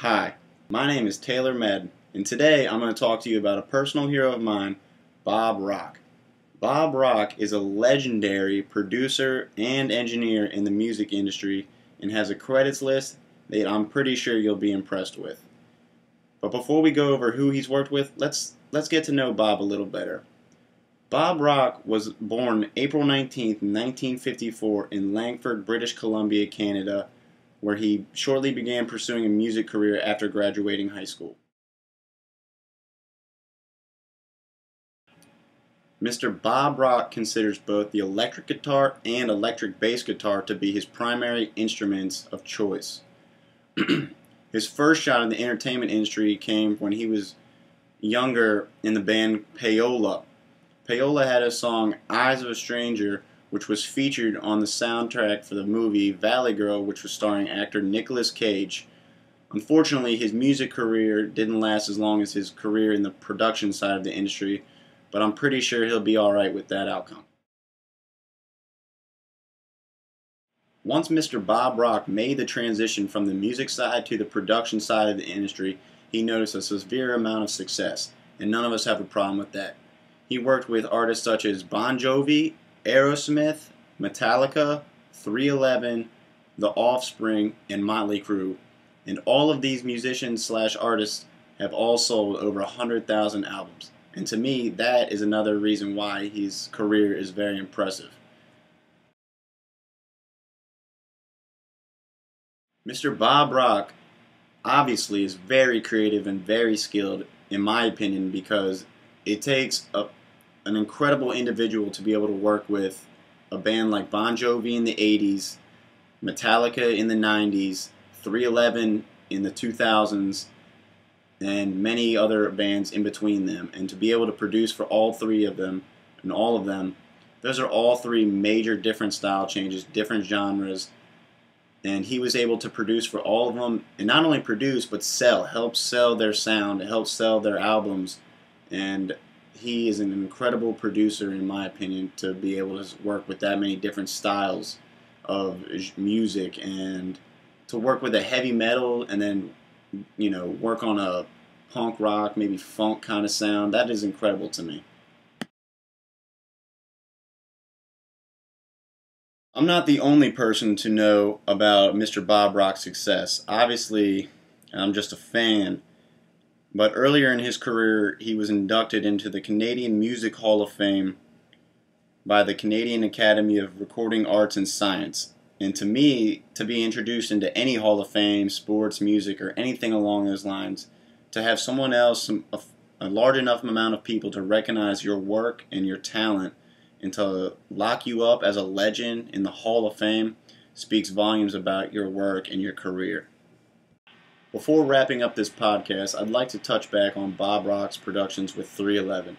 Hi, my name is Taylor Madden, and today I'm going to talk to you about a personal hero of mine, Bob Rock. Bob Rock is a legendary producer and engineer in the music industry and has a credits list that I'm pretty sure you'll be impressed with. But before we go over who he's worked with, let's get to know Bob a little better. Bob Rock was born April 19th, 1954 in Langford, British Columbia, Canada, where he shortly began pursuing a music career after graduating high school. Mr. Bob Rock considers both the electric guitar and electric bass guitar to be his primary instruments of choice. His first shot in the entertainment industry came when he was younger in the band Payola. Payola had a song, Eyes of a Stranger, which was featured on the soundtrack for the movie Valley Girl, which was starring actor Nicolas Cage. Unfortunately, his music career didn't last as long as his career in the production side of the industry, but I'm pretty sure he'll be alright with that outcome. Once Mr. Bob Rock made the transition from the music side to the production side of the industry, he noticed a severe amount of success, and none of us have a problem with that. He worked with artists such as Bon Jovi, Aerosmith, Metallica, 311, The Offspring, and Motley Crue. And all of these musicians/artists have all sold over 100,000 albums. And to me, that is another reason why his career is very impressive. Mr. Bob Rock obviously is very creative and very skilled, in my opinion, because it takes an incredible individual to be able to work with a band like Bon Jovi in the 80s, Metallica in the 90s, 311 in the 2000s, and many other bands in between them. And to be able to produce for all three of them, and all of them, those are all three major different style changes, different genres. And he was able to produce for all of them, and not only produce, but help sell their sound, help sell their albums. And he is an incredible producer, in my opinion, to be able to work with that many different styles of music, and to work with a heavy metal and then, work on a punk rock, maybe funk kind of sound. That is incredible to me. I'm not the only person to know about Mr. Bob Rock's success. Obviously, I'm just a fan. But earlier in his career, he was inducted into the Canadian Music Hall of Fame by the Canadian Academy of Recording Arts and Science. And to me, to be introduced into any Hall of Fame, sports, music, or anything along those lines, to have someone else, a large enough amount of people to recognize your work and your talent and to lock you up as a legend in the Hall of Fame speaks volumes about your work and your career. Before wrapping up this podcast, I'd like to touch back on Bob Rock's productions with 311.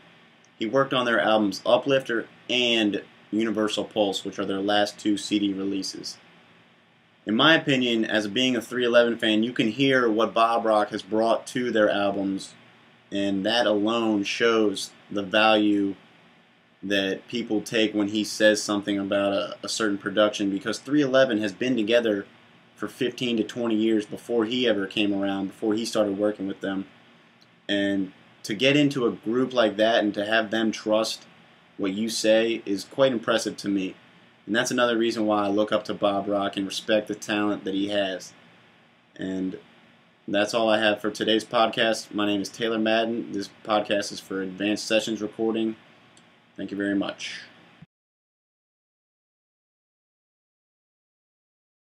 He worked on their albums Uplifter and Universal Pulse, which are their last two CD releases. In my opinion, as being a 311 fan, you can hear what Bob Rock has brought to their albums, and that alone shows the value that people take when he says something about a certain production, because 311 has been together for 15 to 20 years before he ever came around, before he started working with them. And to get into a group like that and to have them trust what you say is quite impressive to me. And that's another reason why I look up to Bob Rock and respect the talent that he has. And that's all I have for today's podcast. My name is Taylor Madden. This podcast is for Advanced Sessions Recording. Thank you very much.